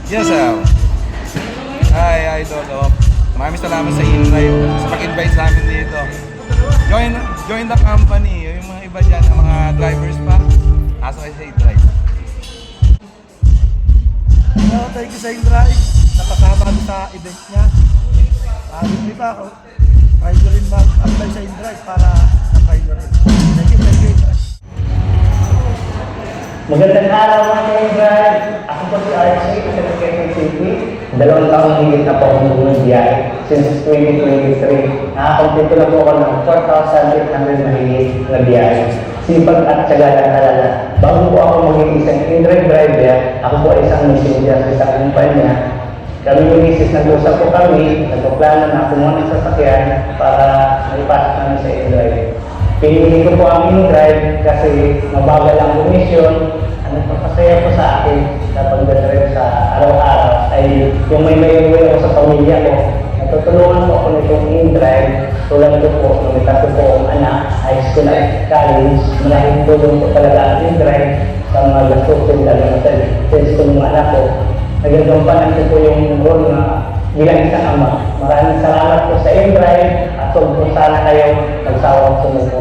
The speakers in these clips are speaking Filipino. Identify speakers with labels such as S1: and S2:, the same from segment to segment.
S1: Yes, Hi, Idol. Maraming salamat sa invite, sa pag-invite sa amin dito. Join the company. Yung mga iba dyan, ang mga drivers pa. Aso kayo sa i-drive.
S2: Thank you sa InDrive. Napasama kami sa event niya. Libre pa ako. Try nyo rin mag-apply sa InDrive para na-try nyo rin. Thank you.
S3: Magandang araw mga InDrive. Ako po si RJ, Certificate CP. 2 taong higit na po akong bumibiyahe since 2023. Nakakompleto na po ako ng 4,800 mahigit na biyahe. Sipag at tsaga lang talaga. Bago po ako maging isang InDrive driver, ako po ay isang messenger sa isang kumpanya. Kami yung misis, nag-usap po kami, nagpaplano na kumuha ng sasakyan para malipasok namin sa InDrive. Pinili ko po ang InDrive kasi mabagal ang komisyon. Ang nagpapasaya po sa akin sa pagdadrive sa araw-araw ay yung may ako sa pamilya ko. Natutulungan po ako nitong InDrive. Tulad ko po, nung itato po akong anak, high school at college, malaking tulong po talaga ang InDrive sa mga gastusin lalo na sa school ng anak ko. Nagagampanan ko po yung role na bilang isang ama. Maraming salamat po sa InDrive at kung sana kayo magsawang sumuko.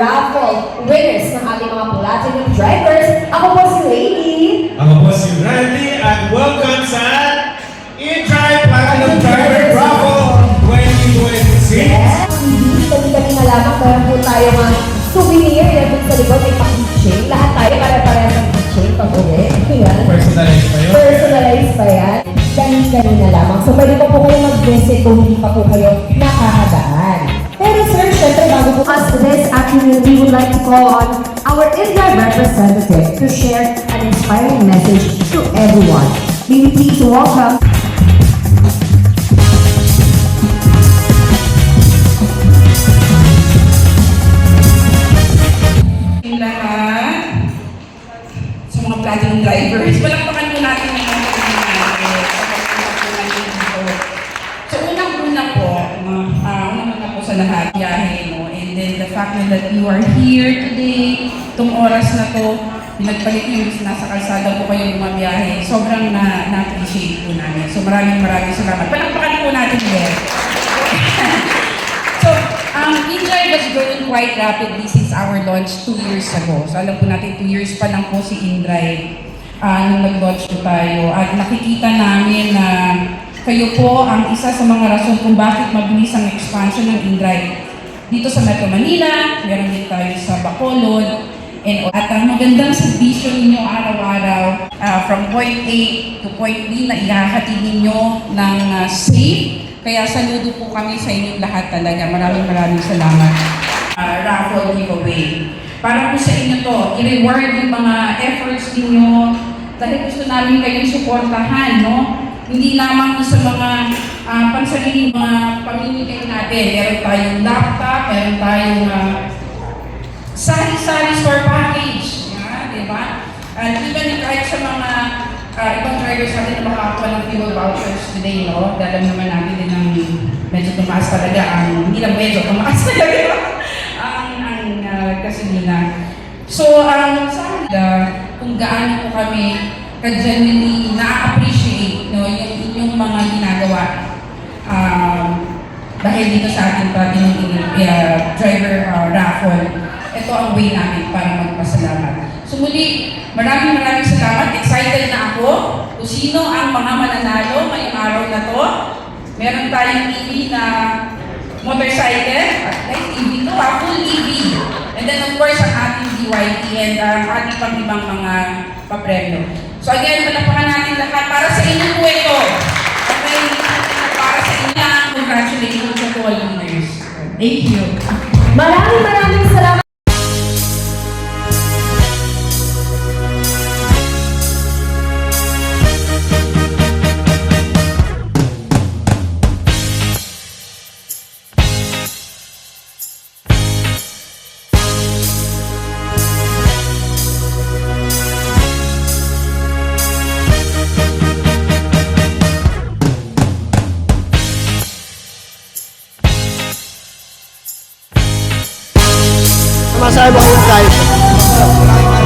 S4: raffle winners ng ating mga platinum drivers. Ako po si Lady.
S5: Ako po si Randy at welcome sa InDrive Platinum Driver Raffle 2026.
S4: Yes. Kami na lamang meron po tayo mga souvenir yan sa likod. May pa-keychain. Lahat tayo pare-parehas ng keychain pag-uwi.
S5: Personalized pa yun?
S4: Personalized pa yan. Kani-kani na lamang. So pwede po kayo mag-visit kung hindi pa po kayo nakakadaan. Pero sir, syempre bago po us this afternoon, we would like to call on our InDrive representative to share an inspiring message to everyone. May we please welcome
S6: lahat sa mga platinum drivers. Palakpakan po natin ang mga natin. So, unang-una po, unang-una po sa lahat, biyahe, no? And then the fact that you are here today, itong oras na to, pinagpalit yung nasa kalsada po kayong bumabiyahe. Sobrang na-appreciate po namin. So, maraming salamat. Palakpakan po natin din. So, InDrive has grown quite rapidly since our launch 2 years ago. So, alam po natin, 2 years pa lang po si InDrive nung nag-launch po tayo. At nakikita namin na kayo po ang isa sa mga rason kung bakit mabilis ang expansion ng InDrive. Dito sa Metro Manila, meron din tayo sa Bacolod. At ang magandang serbisyo ninyo araw-araw from point A to point B na ihahatid ninyo ng safe. Kaya saludo po kami sa inyong lahat talaga. Maraming salamat. Raffle giveaway. Para po sa inyo to, i-reward yung mga efforts ninyo dahil gusto namin kayong suportahan, no? Hindi lamang sa mga pansariling mga pamimigay natin. Meron tayong laptop, meron tayong sari-sari store package. Yeah, di ba? At even kahit sa mga ibang drivers natin na makakakuha ng fuel vouchers today, no? Dahil naman natin din ng medyo tumaas talaga ang, hindi lang medyo tumaas talaga ang gasolina. So, sana kung gaano po kami ka-genuinely na-appreciate no, yung inyong mga ginagawa dahil dito sa ating driver raffle. Ito ang way namin para magpasalamat. So muli, maraming salamat. Excited na ako kung sino ang mga mananalo ngayong araw na to. Meron tayong EV na motorcycle, like EV to, full EV. And then of course, ang ating DYT and ang ating pang ibang mga papremyo. So again, palapakan natin lahat para sa inyo po ito. Okay, para sa inyo, congratulations to all winners. Thank you.
S4: Maraming salamat.
S2: Masahe ba yung drive?